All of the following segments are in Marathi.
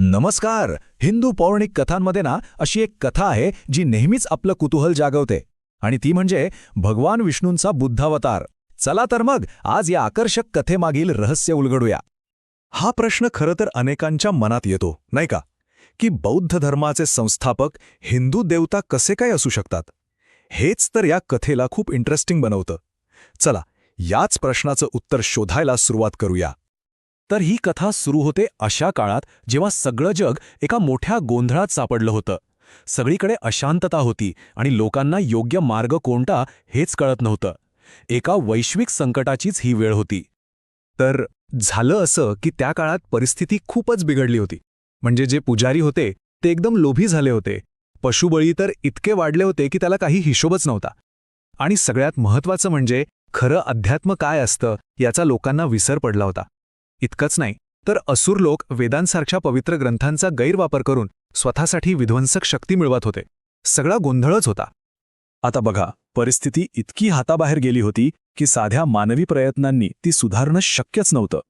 नमस्कार. हिंदू पौराणिक कथांमध्ये ना अशी एक कथा आहे जी नेहमीच आपलं कुतूहल जागवते आणि ती म्हणजे भगवान विष्णूंचा बुद्धावतार. चला तर मग आज या आकर्षक कथेमागील रहस्य उलगडूया. हा प्रश्न खरं तर अनेकांच्या मनात येतो, नाही का, की बौद्ध धर्माचे संस्थापक हिंदू देवता कसे काय असू शकतात. हेच तर या कथेला खूप इंटरेस्टिंग बनवतं. चला याच प्रश्नाचं उत्तर शोधायला सुरुवात करूया. तर ही कथा सुरू होते अशा काळात जेव्हा सगळं जग एका मोठ्या गोंधळात सापडलं होतं. सगळीकडे अशांतता होती आणि लोकांना योग्य मार्ग कोणता हेच कळत नव्हतं. एका वैश्विक संकटाचीच ही वेळ होती. तर झालं असं की त्या काळात परिस्थिती खूपच बिघडली होती. म्हणजे जे पुजारी होते ते एकदम लोभी झाले होते. पशुबळी तर इतके वाढले होते की त्याला काही हिशोबच नव्हता. आणि सगळ्यात महत्त्वाचं म्हणजे खरं अध्यात्म काय असतं याचा लोकांना विसर पडला होता. इतकंच नाही तर असुर लोक वेदांसारख्या पवित्र ग्रंथांचा गैरवापर करून स्वतःसाठी विध्वंसक शक्ती मिळवत होते. सगळा गोंधळच होता. आता बघा, परिस्थिती इतकी हाताबाहेर गेली होती की साध्या मानवी प्रयत्नांनी ती सुधारणं शक्यच नव्हतं.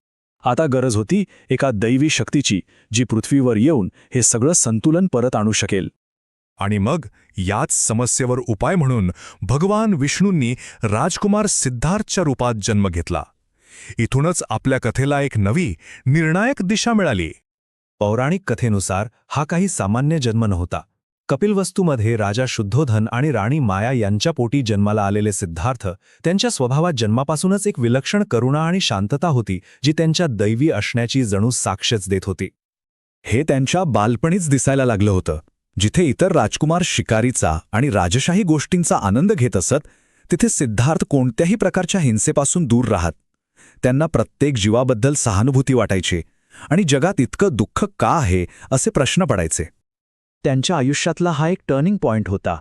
आता गरज होती एका दैवी शक्तीची, जी पृथ्वीवर येऊन हे सगळं संतुलन परत आणू शकेल. आणि मग याच समस्येवर उपाय म्हणून भगवान विष्णूंनी राजकुमार सिद्धार्थच्या रूपात जन्म घेतला. इथूनच आपल्या कथेला एक नवी, निर्णायक दिशा मिळाली. पौराणिक कथेनुसार हा काही सामान्य जन्म नव्हता. कपिलवस्तूमध्ये राजा शुद्धोधन आणि राणी माया यांच्या पोटी जन्माला आलेले सिद्धार्थ, त्यांच्या स्वभावात जन्मापासूनच एक विलक्षण करुणा आणि शांतता होती, जी त्यांच्या दैवी असण्याची जणू साक्षच देत होती. हे त्यांच्या बालपणीच दिसायला लागलं होतं. जिथे इतर राजकुमार शिकारीचा आणि राजशाही गोष्टींचा आनंद घेत असत, तिथे सिद्धार्थ कोणत्याही प्रकारच्या हिंसेपासून दूर राहत. त्यांना प्रत्येक जीवाबद्दल सहानुभूती वाटायची आणि जगात इतकं दुःख का आहे असे प्रश्न पडायचे. त्यांच्या आयुष्यातला हा एक टर्निंग पॉइंट होता.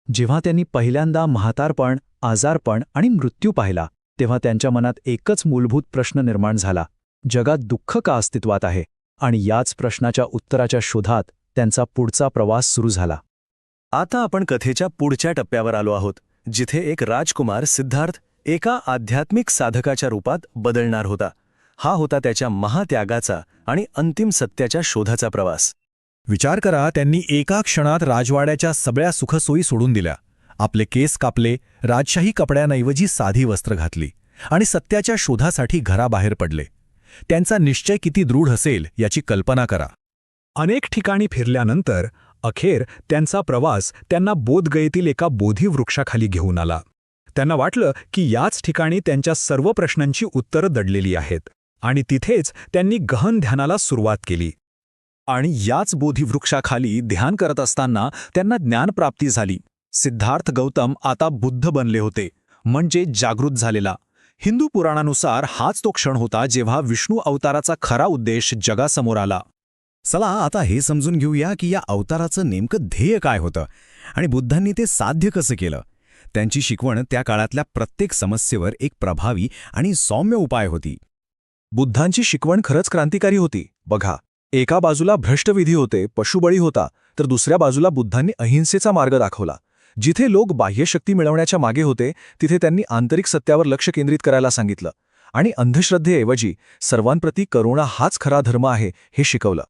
जेव्हा त्यांनी पहिल्यांदा म्हातारपण, आजारपण आणि मृत्यू पाहिला, तेव्हा त्यांच्या मनात एकच मूलभूत प्रश्न निर्माण झाला: जगात दुःख का अस्तित्वात आहे? आणि याच प्रश्नाच्या उत्तराच्या शोधात त्यांचा पुढचा प्रवास सुरू झाला. आता आपण कथेच्या पुढच्या टप्प्यावर आलो आहोत, जिथे एक राजकुमार सिद्धार्थ एका आध्यात्मिक साधकाच्या रूपात बदलणार होता. हा होता त्याच्या महात्यागाचा आणि अंतिम सत्याच्या शोधाचा प्रवास. विचार करा, त्यांनी एका क्षणात राजवाड्याच्या सगळ्या सुखसोयी सोडून दिल्या. आपले केस कापले, राजशाही कपड्यांऐवजी साधी वस्त्र घातली आणि सत्याच्या शोधासाठी घराबाहेर पडले. त्यांचा निश्चय किती दृढ असेल याची कल्पना करा. अनेक ठिकाणी फिरल्यानंतर अखेर त्यांचा प्रवास त्यांना बोधगयेतील एका बोधिवृक्षाखाली घेऊन आला. त्यांना वाटलं की याच ठिकाणी त्यांच्या सर्व प्रश्नांची उत्तरं दडलेली आहेत आणि तिथेच त्यांनी गहन ध्यानाला सुरुवात केली. आणि याच बोधिवृक्षाखाली ध्यान करत असताना त्यांना ज्ञानप्राप्ती झाली. सिद्धार्थ गौतम आता बुद्ध बनले होते, म्हणजे जागृत झालेला. हिंदू पुराणानुसार हाच तो क्षण होता जेव्हा विष्णू अवताराचा खरा उद्देश जगासमोर आला. चला आता हे समजून घेऊया की या अवताराचं नेमकं ध्येय काय होतं आणि बुद्धांनी ते साध्य कसं केलं. त्यांची शिकवण त्या काळातल्या प्रत्येक समस्येवर एक प्रभावी आणि सौम्य उपाय होती. बुद्धांची शिकवण खरंच क्रांतिकारी होती. बघा, एका बाजूला भ्रष्टविधी होते, पशुबळी होता, तर दुसऱ्या बाजूला बुद्धांनी अहिंसेचा मार्ग दाखवला. जिथे लोक बाह्यशक्ती मिळवण्याच्या मागे होते, तिथे त्यांनी आंतरिक सत्यावर लक्ष केंद्रित करायला सांगितलं आणि अंधश्रद्धेऐवजी सर्वांप्रती करुणा हाच खरा धर्म आहे हे शिकवलं.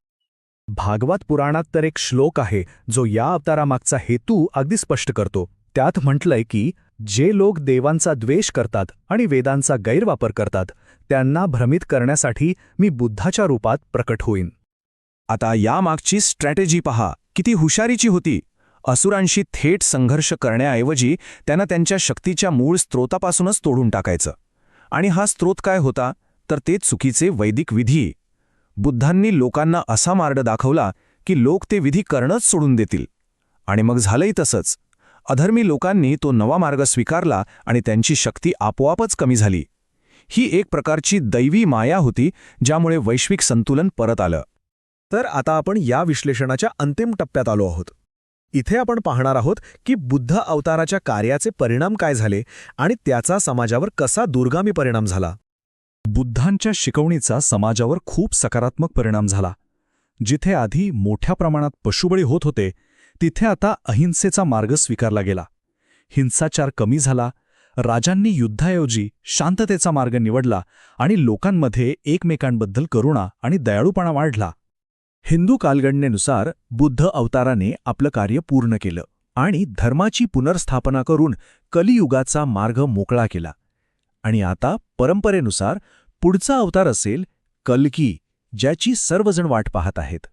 भागवत पुराणात तर एक श्लोक आहे जो या अवतारामागचा हेतू अगदी स्पष्ट करतो. त्यात म्हटलंय की जे लोक देवांचा द्वेष करतात आणि वेदांचा गैरवापर करतात, त्यांना भ्रमित करण्यासाठी मी बुद्धाच्या रूपात प्रकट होईन. आता यामागची स्ट्रॅटेजी पहा, किती हुशारीची होती. असुरांशी थेट संघर्ष करण्याऐवजी त्यांना त्यांच्या शक्तीच्या मूळ स्रोतापासूनच तोडून टाकायचं. आणि हा स्रोत काय होता, तर ते चुकीचे वैदिक विधी. बुद्धांनी लोकांना असा मार्ग दाखवला की लोक ते विधी करणंच सोडून देतील. आणि मग झालंही तसंच. अधर्मी लोकांनी तो नवा मार्ग स्वीकारला आणि त्यांची शक्ती आपोआपच कमी झाली. ही एक प्रकारची दैवी माया होती, ज्यामुळे वैश्विक संतुलन परत आलं. तर आता आपण या विश्लेषणाच्या अंतिम टप्प्यात आलो आहोत. इथे आपण पाहणार आहोत की बुद्ध अवताराच्या कार्याचे परिणाम काय झाले आणि त्याचा समाजावर कसा दूरगामी परिणाम झाला. बुद्धांच्या शिकवणीचा समाजावर खूप सकारात्मक परिणाम झाला. जिथे आधी मोठ्या प्रमाणात पशुबळी होत होते, तिथे आता अहिंसेचा मार्ग स्वीकारला गेला. हिंसाचार कमी झाला, राजांनी युद्धाऐवजी शांततेचा मार्ग निवडला आणि लोकांमध्ये एकमेकांबद्दल करुणा आणि दयाळूपणा वाढला. हिंदू कालगणनेनुसार बुद्ध अवताराने आपलं कार्य पूर्ण केलं आणि धर्माची पुनर्स्थापना करून कलियुगाचा मार्ग मोकळा केला. आणि आता परंपरेनुसार पुढचा अवतार असेल कल्की, ज्याची सर्वजण वाट पाहत आहेत.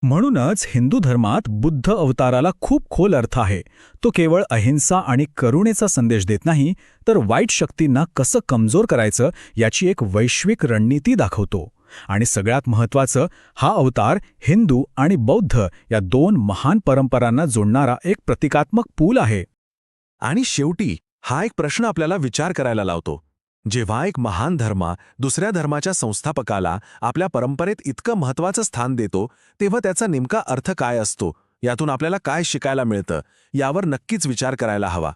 म्हणूनच हिंदू धर्मात बुद्ध अवताराला खूप खोल अर्थ आहे. तो केवळ अहिंसा आणि करुणेचा संदेश देत नाही, तर वाईट शक्तींना कसं कमजोर करायचं याची एक वैश्विक रणनीती दाखवतो. आणि सगळ्यात महत्त्वाचं, हा अवतार हिंदू आणि बौद्ध या दोन महान परंपरांना जोडणारा एक प्रतिकात्मक पूल आहे. आणि शेवटी हा एक प्रश्न आपल्याला विचार करायला लावतो. जेव्हा एक महान धर्म दुसऱ्या धर्माच्या संस्थापकाला आपल्या परंपरेत इतकं महत्त्वाचं स्थान देतो, तेव्हा त्याचा नेमका अर्थ काय असतो, यातून आपल्याला काय शिकायला मिळतं, यावर नक्कीच विचार करायला हवा.